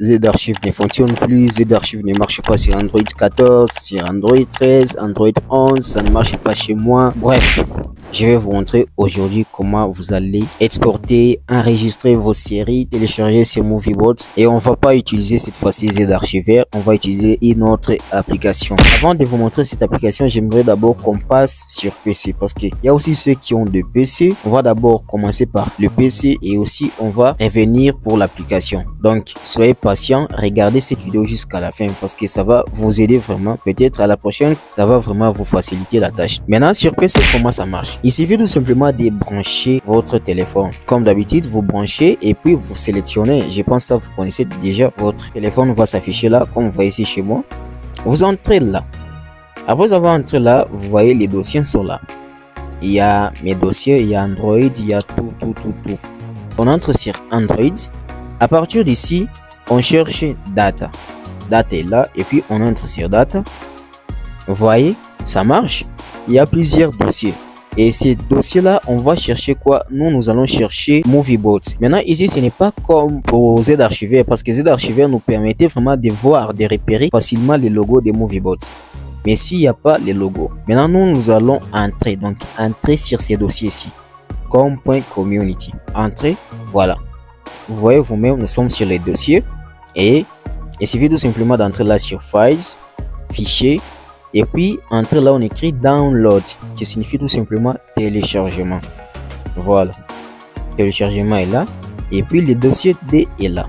Z-Archive ne fonctionne plus, Z-Archive ne marche pas sur Android 14, sur Android 13, Android 11, ça ne marche pas chez moi. Bref, je vais vous montrer aujourd'hui comment vous allez exporter, enregistrer vos séries, télécharger ces MovieBots, et on va pas utiliser cette fois-ci Z-Archiver, on va utiliser une autre application. Avant de vous montrer cette application, j'aimerais d'abord qu'on passe sur PC parce qu'il y a aussi ceux qui ont de PC. On va d'abord commencer par le PC et aussi on va revenir pour l'application. Donc soyez patient, regardez cette vidéo jusqu'à la fin parce que ça va vous aider vraiment. Peut-être à la prochaine, ça va vraiment vous faciliter la tâche. Maintenant sur PC, comment ça marche? Il suffit tout simplement de brancher votre téléphone. Comme d'habitude, vous branchez et puis vous sélectionnez. Je pense que vous connaissez déjà. Votre téléphone va s'afficher là, comme vous voyez ici chez moi. Vous entrez là. Après avoir entré là, vous voyez les dossiers sont là. Il y a mes dossiers, il y a Android, il y a tout. On entre sur Android. À partir d'ici, on cherche Data. Data est là et puis on entre sur Data. Vous voyez, ça marche. Il y a plusieurs dossiers. Et ces dossiers-là, on va chercher quoi? Nous allons chercher MovieBots. Maintenant, ici, ce n'est pas comme pour Z-Archiver parce que Z-Archiver nous permettait vraiment de voir, de repérer facilement les logos des MovieBots. Mais s'il n'y a pas les logos, maintenant, nous allons entrer. Donc, entrer sur ces dossiers-ci. Comme .community. Entrer, voilà. Vous voyez vous-même, nous sommes sur les dossiers. Et il suffit tout simplement d'entrer là sur Files, Fichiers. Et puis, entrer là, on écrit Download, qui signifie tout simplement téléchargement. Voilà. Téléchargement est là. Et puis, le dossier D est là.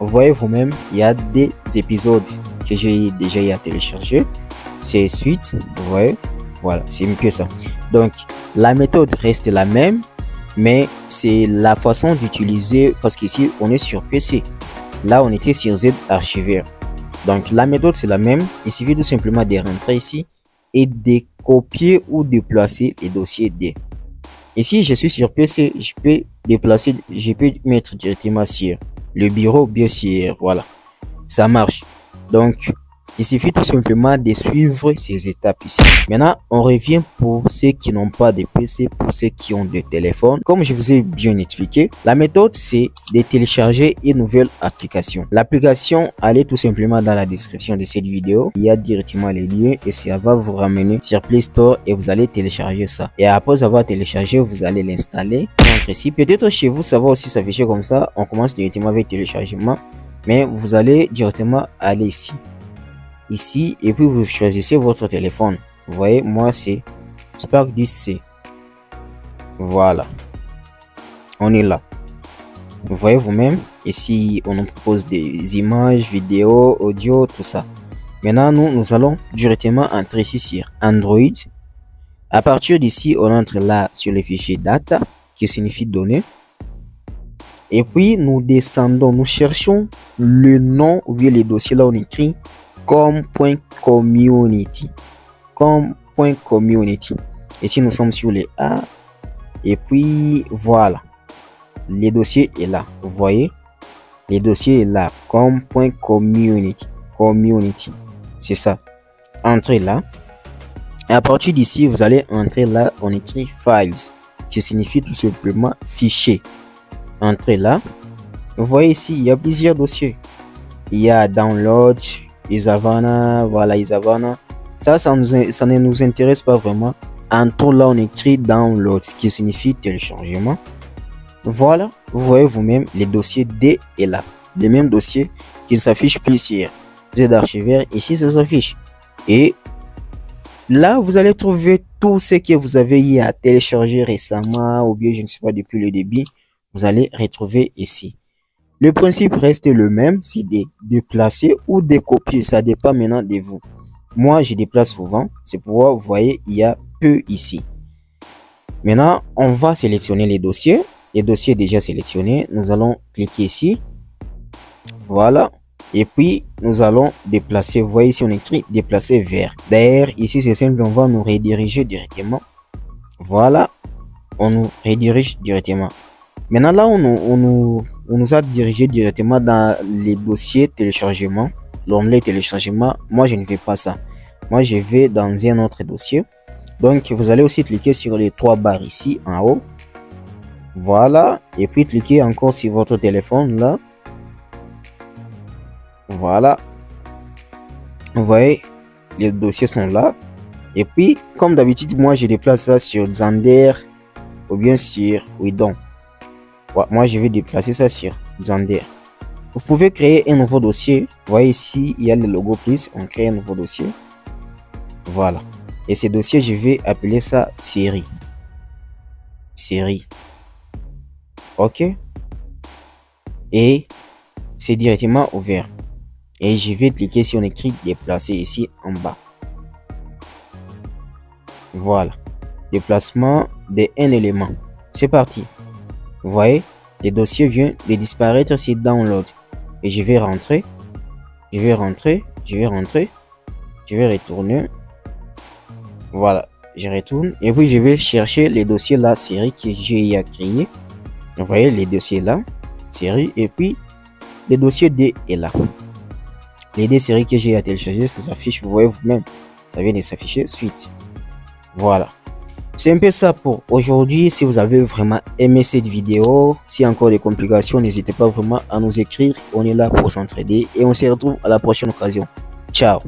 Vous voyez vous-même, il y a des épisodes que j'ai déjà eu à télécharger. C'est suite, vous voyez. Voilà, c'est mieux que ça. Donc, la méthode reste la même, mais c'est la façon d'utiliser, parce qu'ici, on est sur PC. Là, on était sur Z-Archiver. Donc la méthode c'est la même, il suffit tout simplement de rentrer ici et de copier ou de placer les dossiers D. Ici je suis sur PC, je peux déplacer, je peux mettre directement sur le bureau bien sûr, voilà, ça marche. Donc il suffit tout simplement de suivre ces étapes ici. Maintenant, on revient pour ceux qui n'ont pas de PC, pour ceux qui ont des téléphones. Comme je vous ai bien expliqué, la méthode, c'est de télécharger une nouvelle application. L'application, allez tout simplement dans la description de cette vidéo. Il y a directement les liens et ça va vous ramener sur Play Store et vous allez télécharger ça. Et après avoir téléchargé, vous allez l'installer. Donc ici, peut-être chez vous, ça va aussi s'afficher comme ça. On commence directement avec téléchargement, mais vous allez directement aller ici. Et puis vous choisissez votre téléphone. Vous voyez, moi c'est Spark 10C. Voilà, on est là. Vous voyez vous-même, ici on nous propose des images, vidéos, audio, tout ça. Maintenant nous allons directement entrer ici sur Android. À partir d'ici, on entre là sur le fichier data, qui signifie données. Et puis nous descendons, nous cherchons le nom ou bien les dossiers. Là on écrit com.community. Ici nous sommes sur les A et puis voilà, les dossiers est là, vous voyez, les dossiers est là, com.community, c'est ça. Entrez là et à partir d'ici vous allez entrer là, on écrit files, qui signifie tout simplement fichier. Entrez là, vous voyez ici il y a plusieurs dossiers, il y a download, Isavana, voilà Isavana. Ça ne nous intéresse pas vraiment. Entrons là, on écrit download, qui signifie téléchargement. Voilà, vous voyez vous-même, les dossiers D est là. Les mêmes dossiers qui s'affichent plus sur Z-Archiver. Ici, ça s'affiche. Et là, vous allez trouver tout ce que vous avez eu à télécharger récemment ou bien, je ne sais pas, depuis le début. Vous allez retrouver ici. Le principe reste le même, c'est de déplacer ou de copier. Ça dépend maintenant de vous. Moi, je déplace souvent. C'est pourquoi vous voyez, il y a peu ici. Maintenant, on va sélectionner les dossiers. Les dossiers déjà sélectionnés. Nous allons cliquer ici. Voilà. Et puis, nous allons déplacer. Vous voyez ici, on écrit déplacer vers. D'ailleurs, ici, c'est simple. On va nous rediriger directement. Voilà. On nous redirige directement. Maintenant, là, on nous a dirigé directement dans les dossiers téléchargement, l'onglet téléchargement. Moi je ne vais pas ça, moi je vais dans un autre dossier. Donc vous allez aussi cliquer sur les trois barres ici en haut, voilà, et puis cliquez encore sur votre téléphone là. Voilà. Vous voyez, les dossiers sont là. Et puis, comme d'habitude, moi, je déplace ça sur Zander ou bien sur Widon. Ouais, moi, je vais déplacer ça sur Zander. Vous pouvez créer un nouveau dossier. Vous voyez ici, il y a le logo plus. On crée un nouveau dossier. Voilà. Et ce dossier, je vais appeler ça série. Série. OK. Et c'est directement ouvert. Et je vais cliquer sur l'écrit déplacer ici en bas. Voilà. Déplacement d'un élément. C'est parti. Vous voyez, le dossier vient de disparaître sur download. Et je vais rentrer. Je vais rentrer. Je vais rentrer. Je vais retourner. Voilà. Je retourne. Et puis je vais chercher les dossiers là, série que j'ai créé. Vous voyez les dossiers là, série. Et puis le dossier D est là. Les deux séries que j'ai à télécharger, ça s'affiche, vous voyez vous-même. Ça vient de s'afficher suite. Voilà. C'est un peu ça pour aujourd'hui. Si vous avez vraiment aimé cette vidéo, s'il y a encore des complications, n'hésitez pas vraiment à nous écrire. On est là pour s'entraider et on se retrouve à la prochaine occasion. Ciao.